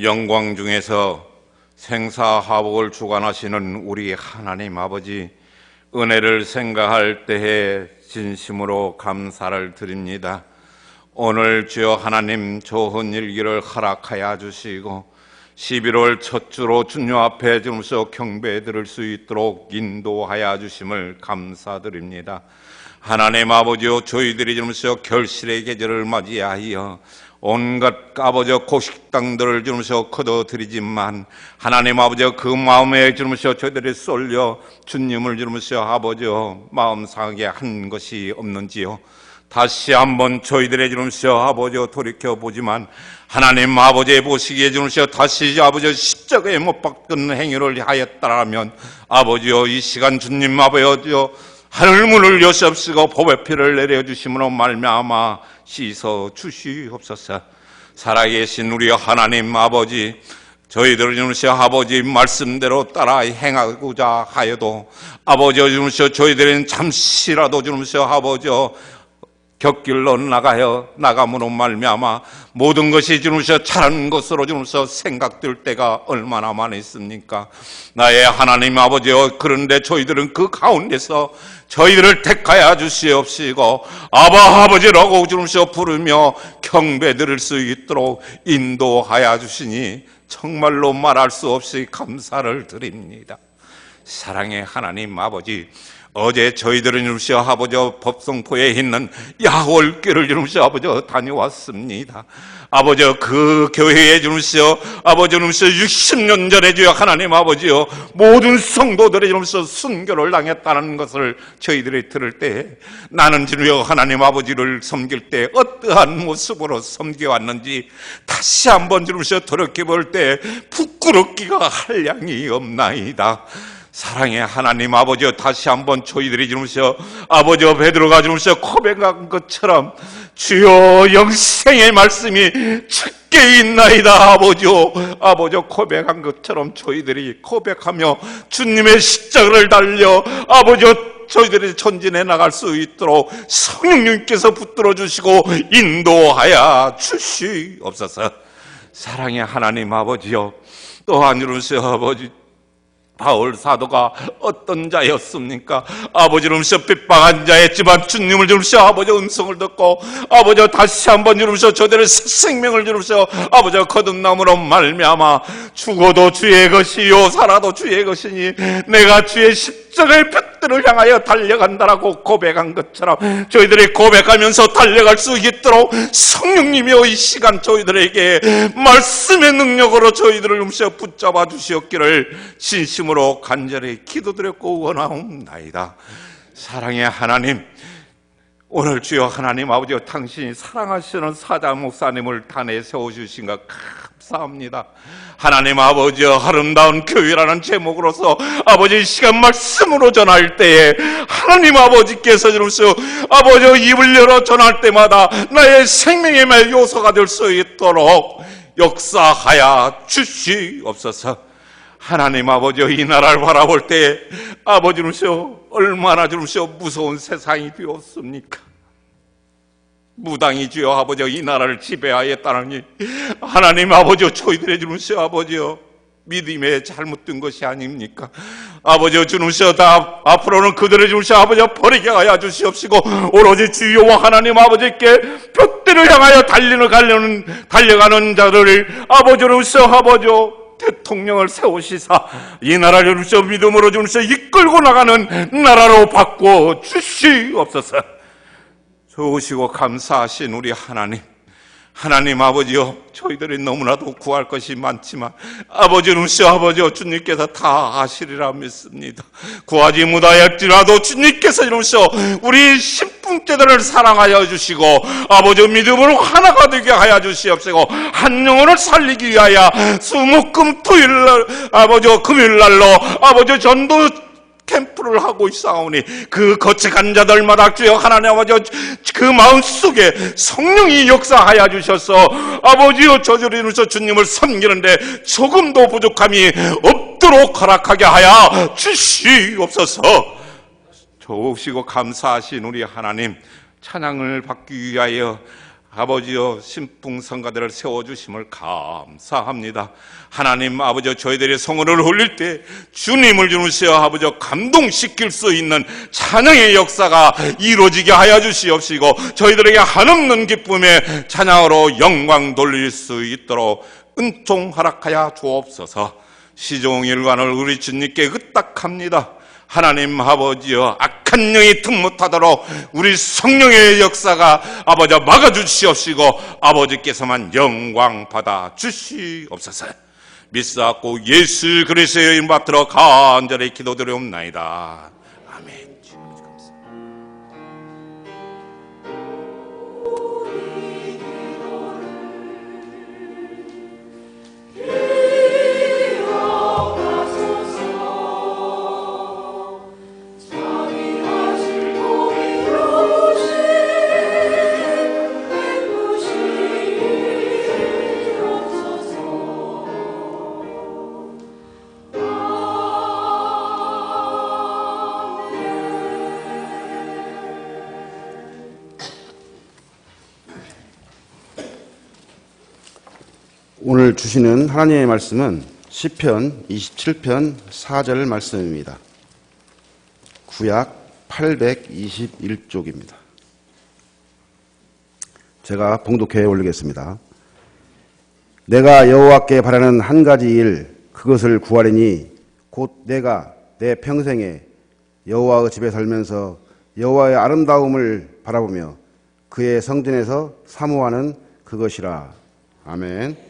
영광 중에서 생사화복을 주관하시는 우리 하나님 아버지, 은혜를 생각할 때에 진심으로 감사를 드립니다. 오늘 주여 하나님 좋은 일기를 허락하여 주시고 11월 첫 주로 주님 앞에 주무셔 경배 드릴 수 있도록 인도하여 주심을 감사드립니다. 하나님 아버지여, 저희들이 주무셔 결실의 계절을 맞이하여 온갖 아버지 곡식당들을 주무셔 거둬드리지만, 하나님 아버지 그 마음에 주무셔 저희들이 쏠려 주님을 주무셔 아버지 마음 상하게 한 것이 없는지요. 다시 한번 저희들의 주무셔 아버지 돌이켜보지만, 하나님 아버지의 보시기에 주무셔 다시 아버지 십자가에 못 박은 행위를 하였다라면, 아버지여 이 시간 주님 아버지여 하늘문을 여시옵시고 법의 피를 내려주심으로 말미암아 씻어 주시옵소서. 살아계신 우리 하나님 아버지, 저희들을 주무셔 아버지 말씀대로 따라 행하고자 하여도 아버지 주무셔 저희들은 잠시라도 주무셔 아버지 곁길로 나감으로 말미암아 모든 것이 주무셔 잘한 것으로 주무셔 생각될 때가 얼마나 많이 있습니까? 나의 하나님 아버지여, 그런데 저희들은 그 가운데서 저희들을 택하여 주시옵시고 아바 아버지라고 주무셔 부르며 경배 드릴 수 있도록 인도하여 주시니 정말로 말할 수 없이 감사를 드립니다. 사랑의 하나님 아버지, 어제 저희들은 주무셔 아버지 법성포에 있는 야월교를 주무셔 아버지 다녀왔습니다. 아버지 그 교회에 주무셔 아버지 주무셔 60년 전에 주여 하나님 아버지요 모든 성도들이 주무셔 순교를 당했다는 것을 저희들이 들을 때, 나는 주여 하나님 아버지를 섬길 때 어떠한 모습으로 섬겨왔는지 다시 한번 주무셔 돌이켜볼 때 부끄럽기가 한량이 없나이다. 사랑의 하나님 아버지여, 다시 한번 저희들이 주무셔 아버지 베드로가 주무셔 고백한 것처럼 주여 영생의 말씀이 찾게 있나이다 아버지여, 아버지여 고백한 것처럼 저희들이 고백하며 주님의 십자가를 달려 아버지여 저희들이 전진해 나갈 수 있도록 성령님께서 붙들어 주시고 인도하여 주시옵소서. 사랑의 하나님 아버지여, 또한 주무셔 아버지 바울 사도가 어떤 자였습니까? 아버지를 핍박한 자였지만 주님을 주무셔 아버지 음성을 듣고 아버지 다시 한번 주무셔 저들의 생명을 주무셔 아버지 거듭남으로 말미암아 죽어도 주의 것이요 살아도 주의 것이니 내가 주의 십자가의 둯들을 향하여 달려간다라고 고백한 것처럼 저희들이 고백하면서 달려갈 수 있도록 성령님이여 이 시간 저희들에게 말씀의 능력으로 저희들을 주무셔 붙잡아 주시옵기를 진심으로 간절히 기도드렸고 원하옵나이다. 사랑의 하나님, 오늘 주여 하나님 아버지 당신이 사랑하시는 사장 목사님을 단에 세워주신 것 감사합니다. 하나님 아버지 아름다운 교회라는 제목으로서 아버지 이 시간 말씀으로 전할 때에 하나님 아버지께서 주무셔 아버지 입을 열어 전할 때마다 나의 생명의 말 요소가 될 수 있도록 역사하여 주시옵소서. 하나님 아버지 이 나라를 바라볼 때 아버지 주무셔 얼마나 주무셔 무서운 세상이 되었습니까? 무당이 주여 아버지 이 나라를 지배하였다니 하나님 아버지 저희들의 주무셔 아버지여 믿음에 잘못된 것이 아닙니까? 아버지 주무셔 다 앞으로는 그들의 주무셔 아버지 버리게 하여 주시옵시고 오로지 주여와 하나님 아버지께 둯대를 향하여 달려가는 자들을 아버지 주무셔 아버지 대통령을 세우시사 이 나라를 주무셔 믿음으로 주무셔 이끌고 나가는 나라로 바꿔 주시옵소서. 좋으시고 감사하신 우리 하나님 아버지요, 저희들이 너무나도 구할 것이 많지만 아버지 주무셔 아버지 주님께서 다 아시리라 믿습니다. 구하지 못하였지라도 주님께서 주무셔 우리 신분제들을 사랑하여 주시고 아버지 믿음으로 하나가 되게 하여 주시옵시고 한 영혼을 살리기 위하여 수목금 토요일날 아버지 금요일날로 아버지 전도 캠프를 하고 있사오니 그 거쳐간 자들마다 주여 하나님 아버지 그 마음속에 성령이 역사하여 주셔서 아버지여 저들이로서 주님을 섬기는데 조금도 부족함이 없도록 허락하게 하여 주시옵소서. 좋으시고 감사하신 우리 하나님, 찬양을 받기 위하여 아버지여, 신풍성가대를 세워주심을 감사합니다. 하나님 아버지여, 저희들이 성원을 올릴 때 주님을 주무시어 아버지여 감동시킬 수 있는 찬양의 역사가 이루어지게 하여 주시옵시고, 저희들에게 한없는 기쁨의 찬양으로 영광 돌릴 수 있도록 은총 허락하여 주옵소서. 시종일관을 우리 주님께 의탁합니다. 하나님 아버지여, 악한 영이 틈못하도록 우리 성령의 역사가 아버지 막아주시옵시고, 아버지께서만 영광 받아 주시옵소서. 믿사옵고 예수 그리스도의 이름 받들어 간절히 기도드리옵나이다. 아멘. 오늘 주시는 하나님의 말씀은 시편 27편 4절 말씀입니다. 구약 821쪽입니다. 제가 봉독해 올리겠습니다. 내가 여호와께 바라는 한 가지 일, 그것을 구하리니 곧 내가 내 평생에 여호와의 집에 살면서 여호와의 아름다움을 바라보며 그의 성전에서 사모하는 그것이라. 아멘.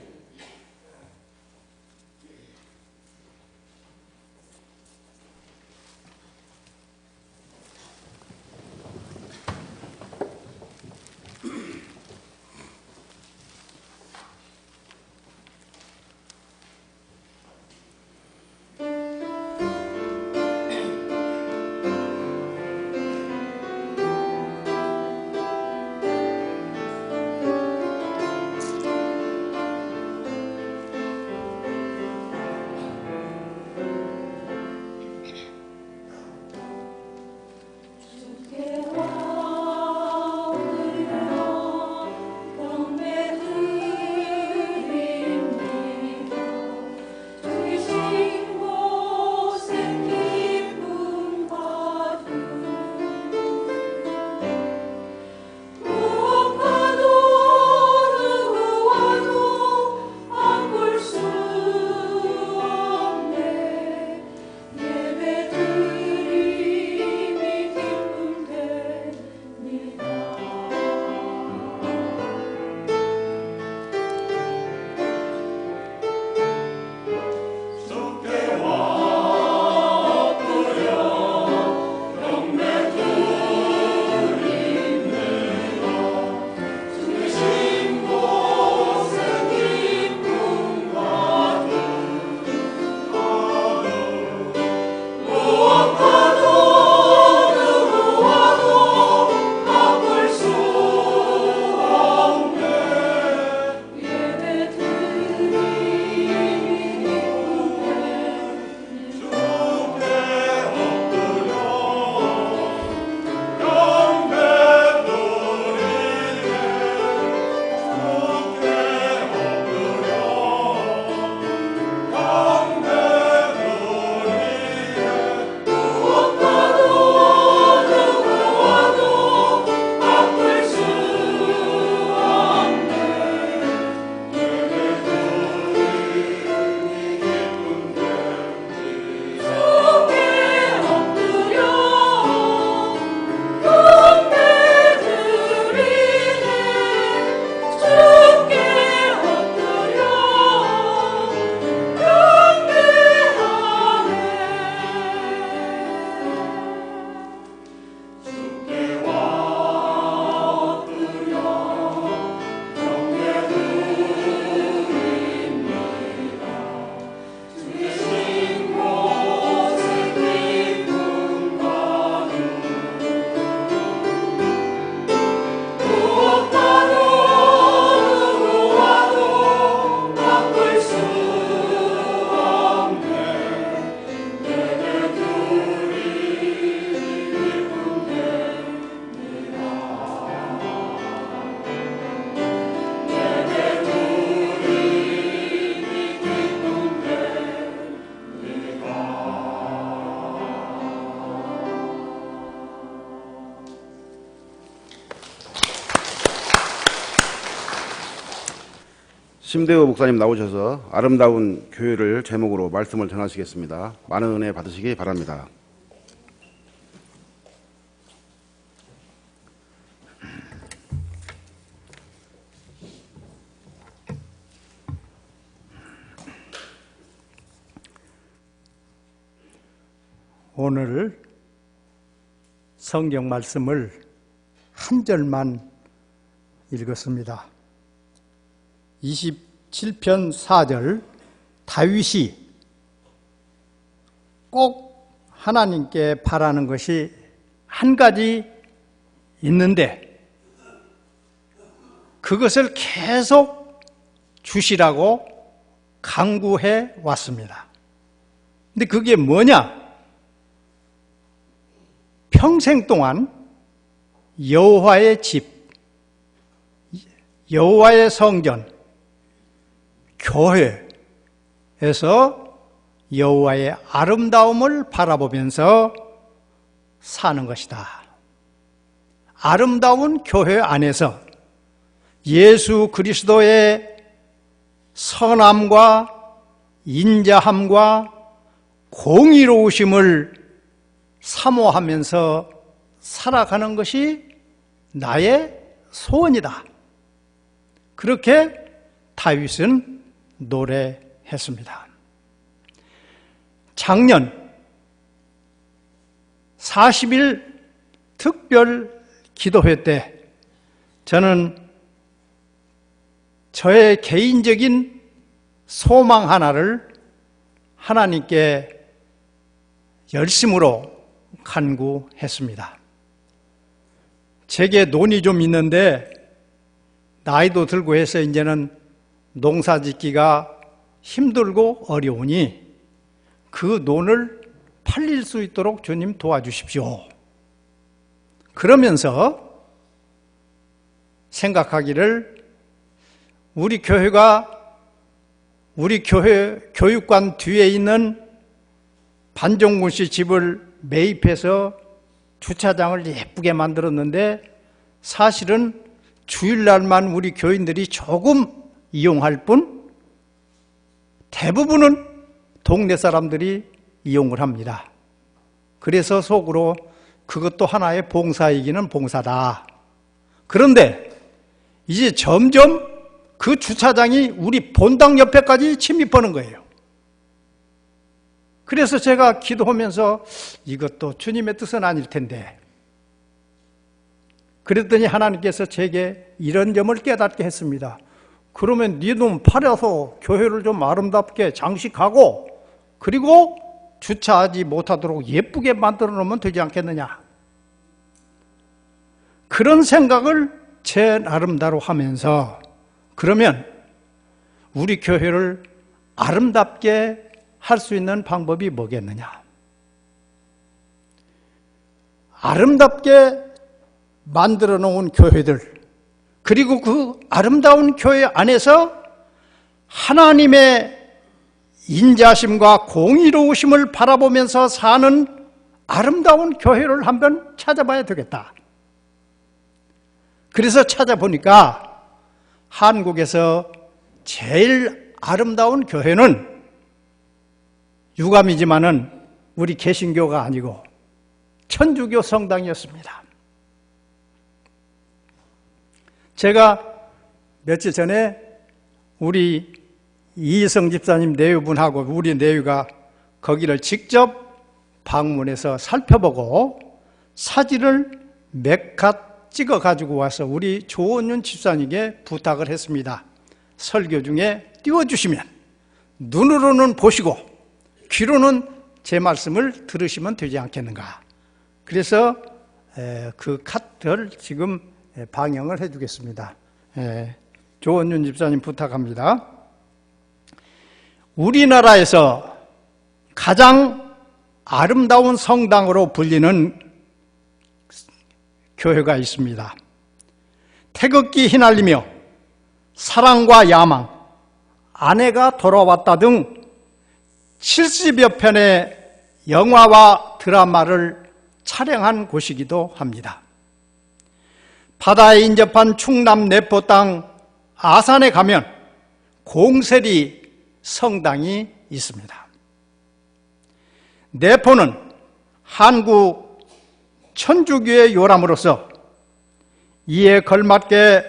심대호 목사님 나오셔서 아름다운 교회를 제목으로 말씀을 전하시겠습니다. 많은 은혜 받으시기 바랍니다. 오늘 성경 말씀을 한 절만 읽었습니다. 27편 4절, 다윗이 꼭 하나님께 바라는 것이 한 가지 있는데 그것을 계속 주시라고 간구해 왔습니다. 근데 그게 뭐냐? 평생 동안 여호와의 집, 여호와의 성전, 교회에서 여호와의 아름다움을 바라보면서 사는 것이다. 아름다운 교회 안에서 예수 그리스도의 선함과 인자함과 공의로우심을 사모하면서 살아가는 것이 나의 소원이다. 그렇게 다윗은 노래했습니다. 작년 40일 특별 기도회 때 저는 저의 개인적인 소망 하나를 하나님께 열심으로 간구했습니다. 제게 논이 좀 있는데 나이도 들고 해서 이제는 농사 짓기가 힘들고 어려우니 그 논을 팔릴 수 있도록 주님 도와주십시오. 그러면서 생각하기를 우리 교회가 우리 교회 교육관 뒤에 있는 반종군 씨 집을 매입해서 주차장을 예쁘게 만들었는데 사실은 주일날만 우리 교인들이 조금 이용할 뿐 대부분은 동네 사람들이 이용을 합니다. 그래서 속으로 그것도 하나의 봉사이기는 봉사다. 그런데 이제 점점 그 주차장이 우리 본당 옆에까지 침입하는 거예요. 그래서 제가 기도하면서 이것도 주님의 뜻은 아닐 텐데 그랬더니 하나님께서 제게 이런 점을 깨닫게 했습니다. 그러면 네 돈 팔아서 교회를 좀 아름답게 장식하고 그리고 주차하지 못하도록 예쁘게 만들어 놓으면 되지 않겠느냐. 그런 생각을 제 나름대로 하면서 그러면 우리 교회를 아름답게 할 수 있는 방법이 뭐겠느냐. 아름답게 만들어 놓은 교회들 그리고 그 아름다운 교회 안에서 하나님의 인자심과 공의로우심을 바라보면서 사는 아름다운 교회를 한번 찾아봐야 되겠다. 그래서 찾아보니까 한국에서 제일 아름다운 교회는 유감이지만은 우리 개신교가 아니고 천주교 성당이었습니다. 제가 며칠 전에 우리 이희성 집사님 내유분하고 우리 내유가 거기를 직접 방문해서 살펴보고 사진을 몇 컷 찍어 가지고 와서 우리 조원윤 집사님에게 부탁을 했습니다. 설교 중에 띄워주시면 눈으로는 보시고 귀로는 제 말씀을 들으시면 되지 않겠는가. 그래서 그 컷을 지금 방영을 해주겠습니다. 조원윤 집사님 부탁합니다. 우리나라에서 가장 아름다운 성당으로 불리는 교회가 있습니다. 태극기 휘날리며 사랑과 야망, 아내가 돌아왔다 등 70여 편의 영화와 드라마를 촬영한 곳이기도 합니다. 바다에 인접한 충남 내포 땅 아산에 가면 공세리 성당이 있습니다. 내포는 한국 천주교의 요람으로서 이에 걸맞게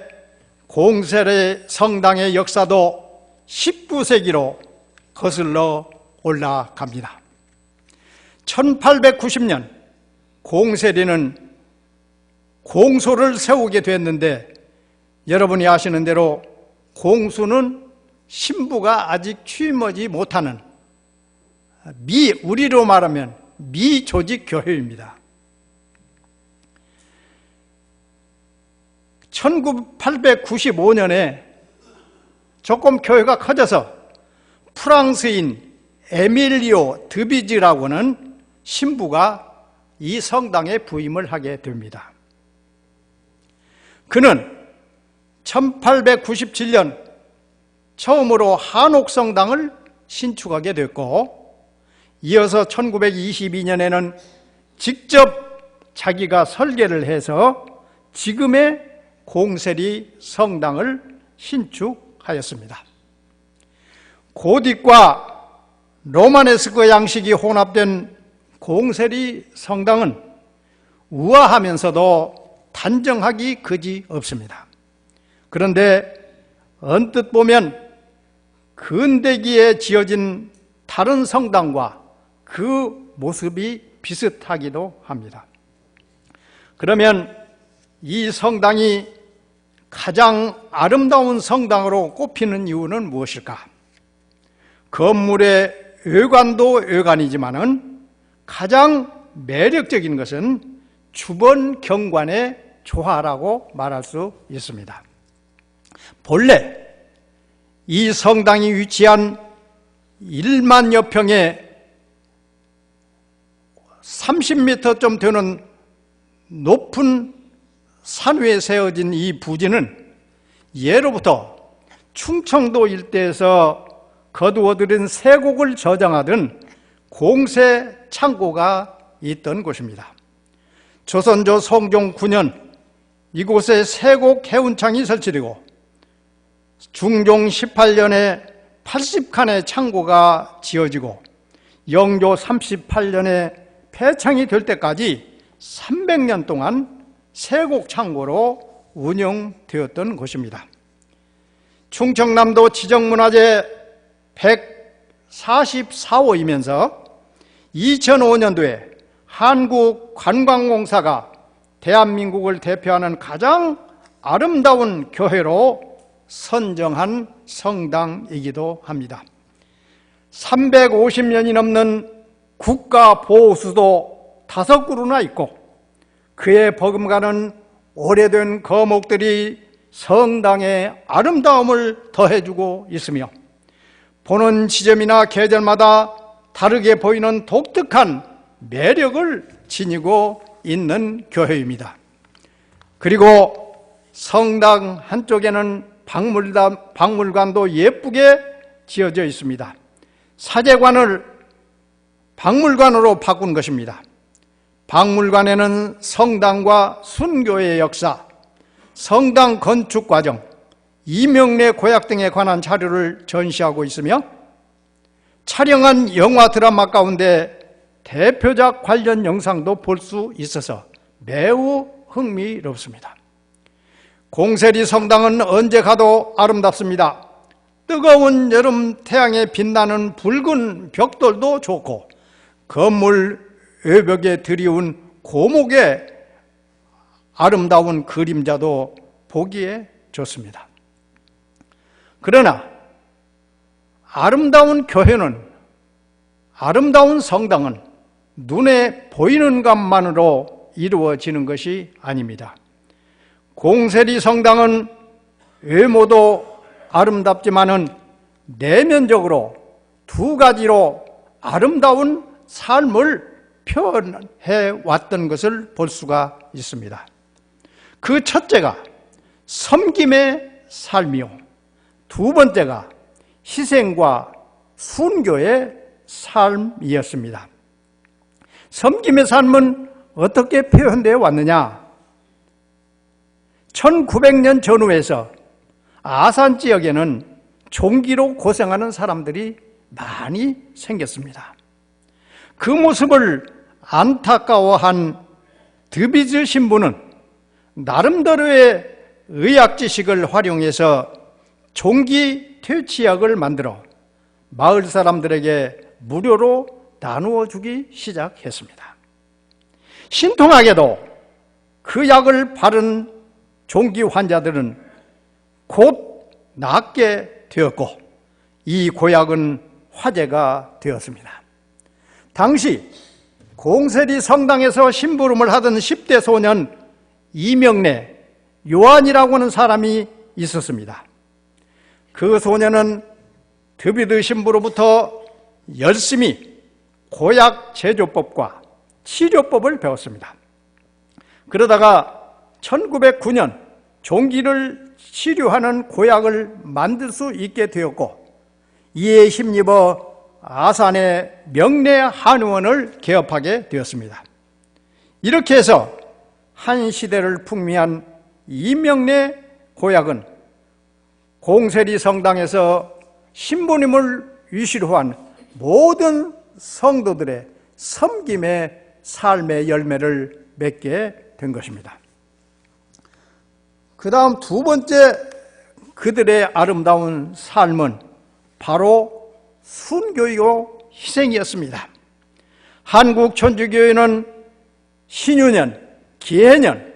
공세리 성당의 역사도 19세기로 거슬러 올라갑니다. 1890년 공세리는 공소를 세우게 됐는데 여러분이 아시는 대로 공수는 신부가 아직 취임하지 못하는 우리로 말하면 미조직 교회입니다. 1895년에 조금 교회가 커져서 프랑스인 에밀리오 드비지라고 하는 신부가 이 성당에 부임을 하게 됩니다. 그는 1897년 처음으로 한옥성당을 신축하게 됐고 이어서 1922년에는 직접 자기가 설계를 해서 지금의 공세리 성당을 신축하였습니다. 고딕과 로마네스크 양식이 혼합된 공세리 성당은 우아하면서도 단정하기 그지 없습니다. 그런데 언뜻 보면 근대기에 지어진 다른 성당과 그 모습이 비슷하기도 합니다. 그러면 이 성당이 가장 아름다운 성당으로 꼽히는 이유는 무엇일까? 건물의 외관도 외관이지만은 가장 매력적인 것은 주변 경관의 조화라고 말할 수 있습니다. 본래 이 성당이 위치한 1만여 평의 30m 좀 되는 높은 산 위에 세워진 이 부지는 예로부터 충청도 일대에서 거두어들인 세곡을 저장하던 공세 창고가 있던 곳입니다. 조선조 성종 9년 이곳에 세곡 해운창이 설치되고 중종 18년에 80칸의 창고가 지어지고 영조 38년에 폐창이 될 때까지 300년 동안 세곡 창고로 운영되었던 곳입니다. 충청남도 지정문화재 144호이면서 2005년도에 한국관광공사가 대한민국을 대표하는 가장 아름다운 교회로 선정한 성당이기도 합니다. 350년이 넘는 국가보호수도 5그루나 있고 그에 버금가는 오래된 거목들이 성당의 아름다움을 더해주고 있으며 보는 지점이나 계절마다 다르게 보이는 독특한 매력을 지니고 있는 교회입니다. 그리고 성당 한쪽에는 박물관도 예쁘게 지어져 있습니다. 사제관을 박물관으로 바꾼 것입니다. 박물관에는 성당과 순교의 역사, 성당 건축 과정, 이명래 고약 등에 관한 자료를 전시하고 있으며 촬영한 영화 드라마 가운데 대표작 관련 영상도 볼 수 있어서 매우 흥미롭습니다. 공세리 성당은 언제 가도 아름답습니다. 뜨거운 여름 태양에 빛나는 붉은 벽돌도 좋고 건물 외벽에 드리운 고목의 아름다운 그림자도 보기에 좋습니다. 그러나 아름다운 교회는, 아름다운 성당은 눈에 보이는 것만으로 이루어지는 것이 아닙니다. 공세리 성당은 외모도 아름답지만은 내면적으로 2가지로 아름다운 삶을 표현해 왔던 것을 볼 수가 있습니다. 그 첫째가 섬김의 삶이요, 2번째가 희생과 순교의 삶이었습니다. 섬김의 삶은 어떻게 표현되어 왔느냐? 1900년 전후에서 아산 지역에는 종기로 고생하는 사람들이 많이 생겼습니다. 그 모습을 안타까워한 드비즈 신부는 나름대로의 의학 지식을 활용해서 종기 퇴치약을 만들어 마을 사람들에게 무료로 나누어 주기 시작했습니다. 신통하게도 그 약을 바른 종기 환자들은 곧 낫게 되었고 이 고약은 화제가 되었습니다. 당시 공세리 성당에서 심부름을 하던 10대 소년 이명래, 요한이라고 하는 사람이 있었습니다. 그 소년은 드비드 신부로부터 열심히 고약 제조법과 치료법을 배웠습니다. 그러다가 1909년 종기를 치료하는 고약을 만들 수 있게 되었고 이에 힘입어 아산의 명례 한의원을 개업하게 되었습니다. 이렇게 해서 한 시대를 풍미한 이명례 고약은 공세리 성당에서 신부님을 위시로 한 모든 성도들의 섬김의 삶의 열매를 맺게 된 것입니다. 그 다음 두 번째 그들의 아름다운 삶은 바로 순교이고 희생이었습니다. 한국 천주교회는 신유년, 기해년,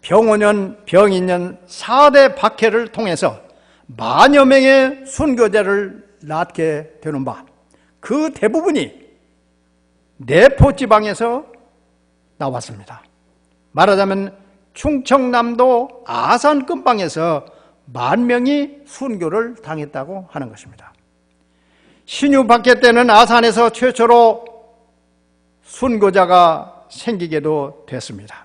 병오년, 병인년 4대 박해를 통해서 만여 명의 순교자를 낳게 되는 바, 그 대부분이 내포지방에서 나왔습니다. 말하자면 충청남도 아산 근방에서 10,000명이 순교를 당했다고 하는 것입니다. 신유 박해 때는 아산에서 최초로 순교자가 생기게도 됐습니다.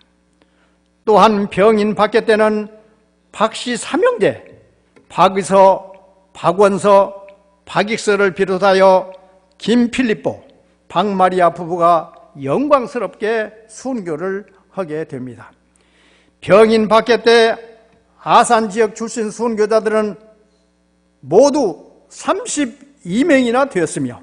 또한 병인 박해 때는 박씨 삼형제 박의서, 박원서, 박익서를 비롯하여 김필립보, 박마리아 부부가 영광스럽게 순교를 하게 됩니다. 병인 박해 때 아산 지역 출신 순교자들은 모두 32명이나 되었으며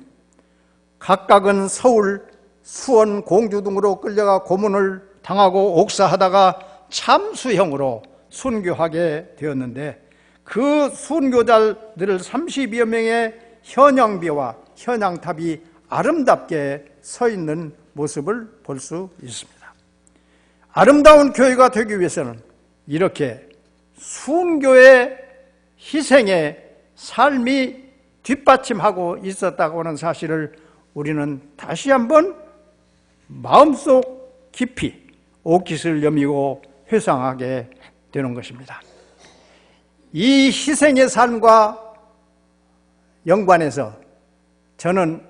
각각은 서울, 수원, 공주 등으로 끌려가 고문을 당하고 옥사하다가 참수형으로 순교하게 되었는데 그 순교자들 32여 명의 현양비와 현양탑이 아름답게 서 있는 모습을 볼 수 있습니다. 아름다운 교회가 되기 위해서는 이렇게 순교의 희생의 삶이 뒷받침하고 있었다고 하는 사실을 우리는 다시 한번 마음속 깊이 옥깃을 여미고 회상하게 되는 것입니다. 이 희생의 삶과 연관해서 저는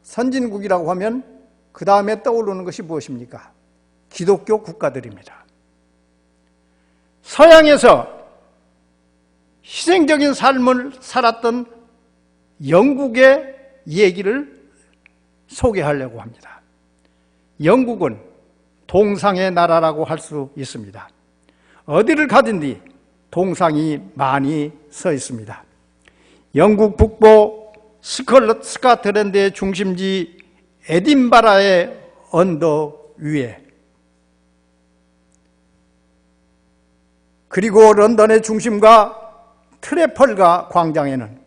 선진국이라고 하면 그 다음에 떠오르는 것이 무엇입니까? 기독교 국가들입니다. 서양에서 희생적인 삶을 살았던 영국의 얘기를 소개하려고 합니다. 영국은 동상의 나라라고 할 수 있습니다. 어디를 가든지 동상이 많이 서 있습니다. 영국 북부 스코틀랜드의 중심지 에딘바라의 언덕 위에, 그리고 런던의 중심가 트래펄가 광장에는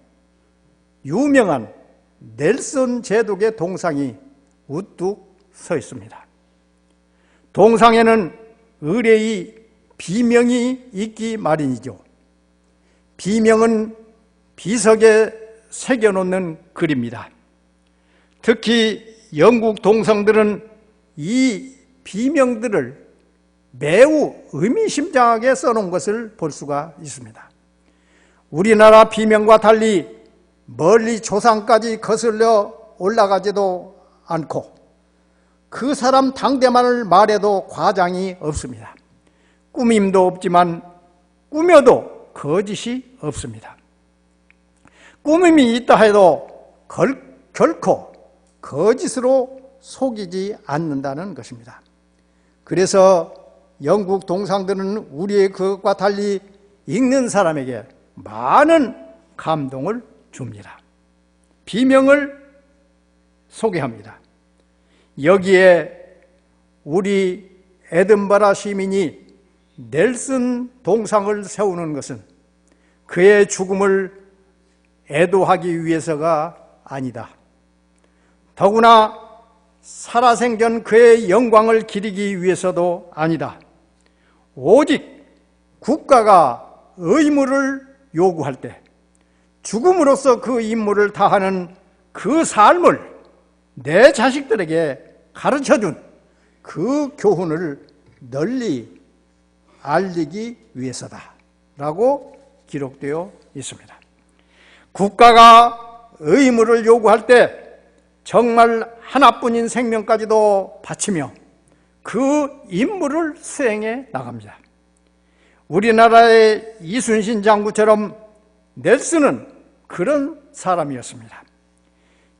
유명한 넬슨 제독의 동상이 우뚝 서 있습니다. 동상에는 의뢰의 비명이 있기 마련이죠. 비명은 비석에 새겨놓는 글입니다. 특히 영국 동상들은 이 비명들을 매우 의미심장하게 써놓은 것을 볼 수가 있습니다. 우리나라 비명과 달리 멀리 조상까지 거슬려 올라가지도 않고 그 사람 당대만을 말해도 과장이 없습니다. 꾸밈도 없지만 꾸며도 거짓이 없습니다. 꾸밈이 있다 해도 결코 거짓으로 속이지 않는다는 것입니다. 그래서 영국 동상들은 우리의 그것과 달리 읽는 사람에게 많은 감동을 줍니다. 비명을 소개합니다. 여기에 우리 에든버러 시민이 넬슨 동상을 세우는 것은 그의 죽음을 애도하기 위해서가 아니다. 더구나 살아생전 그의 영광을 기리기 위해서도 아니다. 오직 국가가 의무를 요구할 때 죽음으로써 그 임무를 다하는 그 삶을 내 자식들에게 가르쳐준 그 교훈을 널리 알리기 위해서다 라고 기록되어 있습니다. 국가가 의무를 요구할 때 정말 하나뿐인 생명까지도 바치며 그 임무를 수행해 나갑니다. 우리나라의 이순신 장군처럼 넬슨은 그런 사람이었습니다.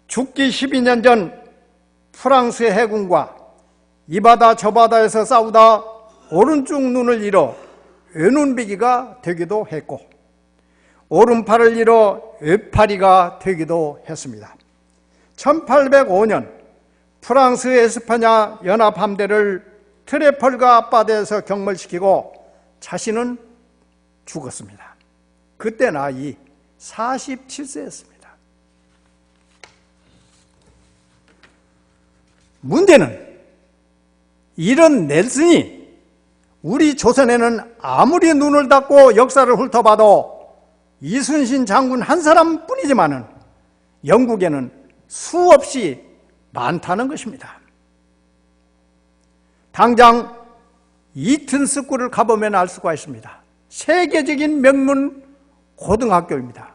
죽기 12년 전 프랑스 해군과 이 바다 저 바다에서 싸우다 오른쪽 눈을 잃어 외눈비기가 되기도 했고 오른팔을 잃어 외파리가 되기도 했습니다. 1805년 프랑스 에스파냐 연합함대를 트레펄가 앞바다에서 격몰시키고 자신은 죽었습니다. 그때 나이 47세였습니다. 문제는 이런 넬슨이 우리 조선에는 아무리 눈을 닫고 역사를 훑어봐도 이순신 장군 한 사람뿐이지만은 영국에는 수없이 많다는 것입니다. 당장 이튼스쿨을 가보면 알 수가 있습니다. 세계적인 명문 고등학교입니다.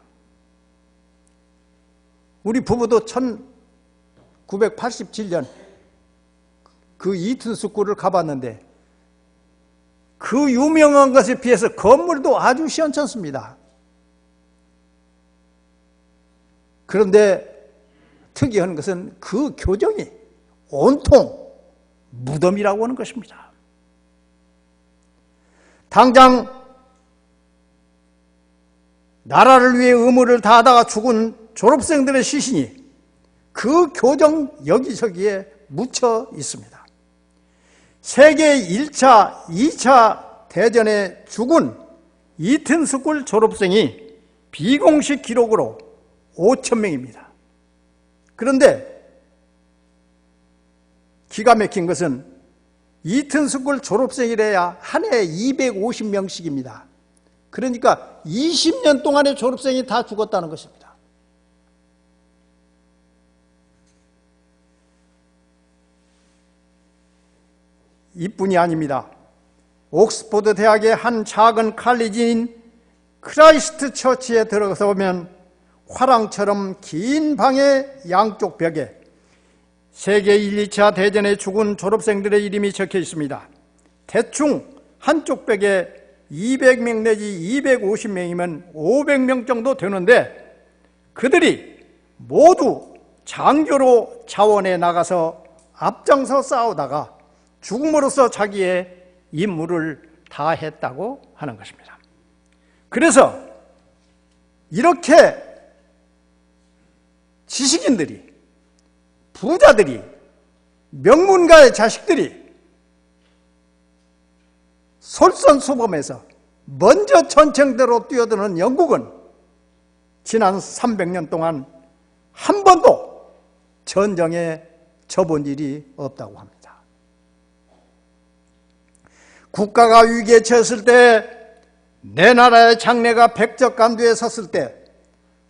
우리 부부도 1987년 그 이튼스쿨을 가봤는데 그 유명한 것에 비해서 건물도 아주 시원찮습니다. 그런데 특이한 것은 그 교정이 온통 무덤이라고 하는 것입니다. 당장 나라를 위해 의무를 다하다가 죽은 졸업생들의 시신이 그 교정 여기저기에 묻혀 있습니다. 세계 1차, 2차 대전에 죽은 이튼스쿨 졸업생이 비공식 기록으로 5,000명입니다. 그런데 기가 막힌 것은 이튼스쿨 졸업생이래야 한 해에 250명씩입니다. 그러니까 20년 동안의 졸업생이 다 죽었다는 것입니다. 이뿐이 아닙니다. 옥스포드 대학의 한 작은 칼리지인 크라이스트 처치에 들어가서 보면 화랑처럼 긴 방의 양쪽 벽에 세계 1, 2차 대전에 죽은 졸업생들의 이름이 적혀 있습니다. 대충 한쪽 벽에 200명 내지 250명이면 500명 정도 되는데 그들이 모두 장교로 자원에 나가서 앞장서 싸우다가 죽음으로써 자기의 임무를 다했다고 하는 것입니다. 그래서 이렇게 지식인들이, 부자들이, 명문가의 자식들이 솔선수범해서 먼저 전쟁대로 뛰어드는 영국은 지난 300년 동안 한 번도 전쟁에 져본 일이 없다고 합니다. 국가가 위기에 처했을 때, 내 나라의 장래가 백적간두에 섰을 때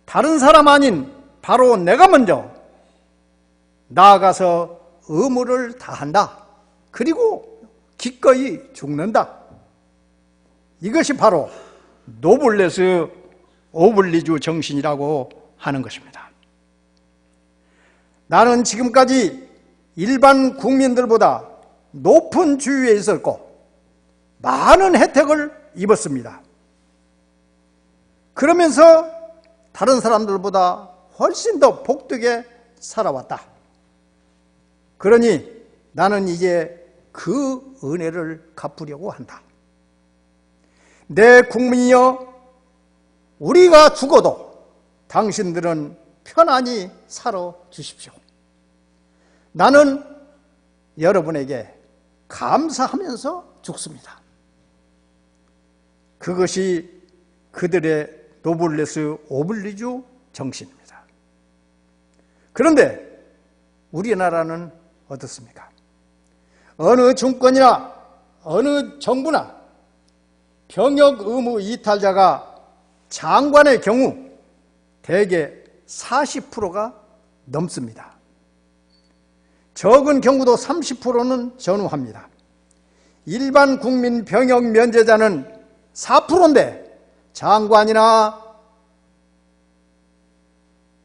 다른 사람 아닌 바로 내가 먼저 나아가서 의무를 다한다. 그리고 기꺼이 죽는다. 이것이 바로 노블레스 오블리주 정신이라고 하는 것입니다. 나는 지금까지 일반 국민들보다 높은 주위에 있었고 많은 혜택을 입었습니다. 그러면서 다른 사람들보다 훨씬 더 복되게 살아왔다. 그러니 나는 이제 그 은혜를 갚으려고 한다. 내 국민이여, 우리가 죽어도 당신들은 편안히 살아 주십시오. 나는 여러분에게 감사하면서 죽습니다. 그것이 그들의 노블레스 오블리주 정신입니다. 그런데 우리나라는 어떻습니까? 어느 정권이나 어느 정부나 병역 의무 이탈자가 장관의 경우 대개 40%가 넘습니다. 적은 경우도 30%는 전후합니다. 일반 국민 병역 면제자는 4%인데 장관이나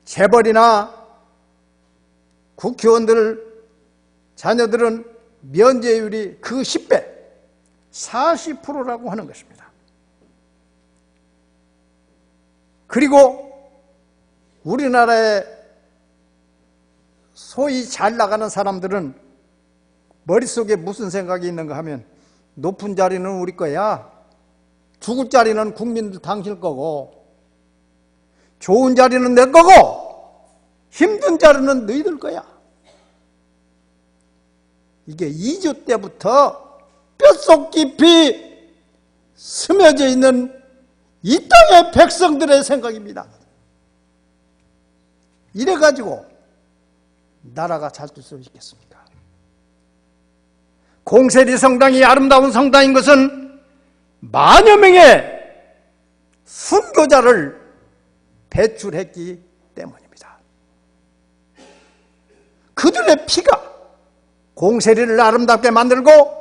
재벌이나 국회의원들 자녀들은 면제율이 그 10배, 40%라고 하는 것입니다. 그리고 우리나라에 소위 잘 나가는 사람들은 머릿속에 무슨 생각이 있는가 하면 높은 자리는 우리 거야. 죽을 자리는 국민들 당신 거고 좋은 자리는 내 거고 힘든 자리는 너희들 거야. 이게 2조 때부터 뼛속 깊이 스며져 있는 이 땅의 백성들의 생각입니다. 이래가지고 나라가 잘 될 수 있겠습니까? 공세리 성당이 아름다운 성당인 것은 만여 명의 순교자를 배출했기 때문입니다. 그들의 피가 공세리를 아름답게 만들고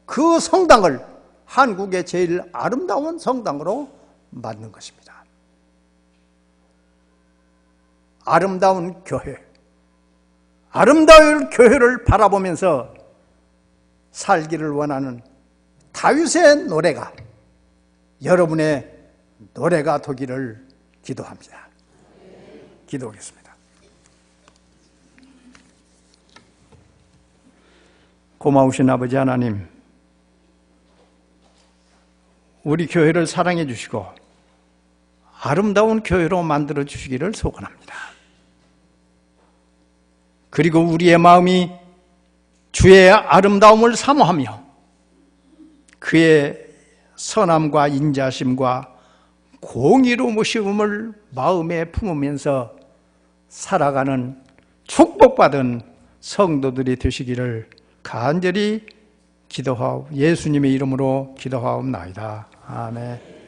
그 성당을 한국의 제일 아름다운 성당으로 만든 것입니다. 아름다운 교회, 아름다운 교회를 바라보면서 살기를 원하는 다윗의 노래가 여러분의 노래가 되기를 기도합니다. 기도하겠습니다. 고마우신 아버지 하나님, 우리 교회를 사랑해 주시고 아름다운 교회로 만들어 주시기를 소원합니다. 그리고 우리의 마음이 주의 아름다움을 사모하며 그의 선함과 인자심과 공의로우심을 마음에 품으면서 살아가는 축복받은 성도들이 되시기를 간절히 기도하오 예수님의 이름으로 기도하옵나이다. 아멘.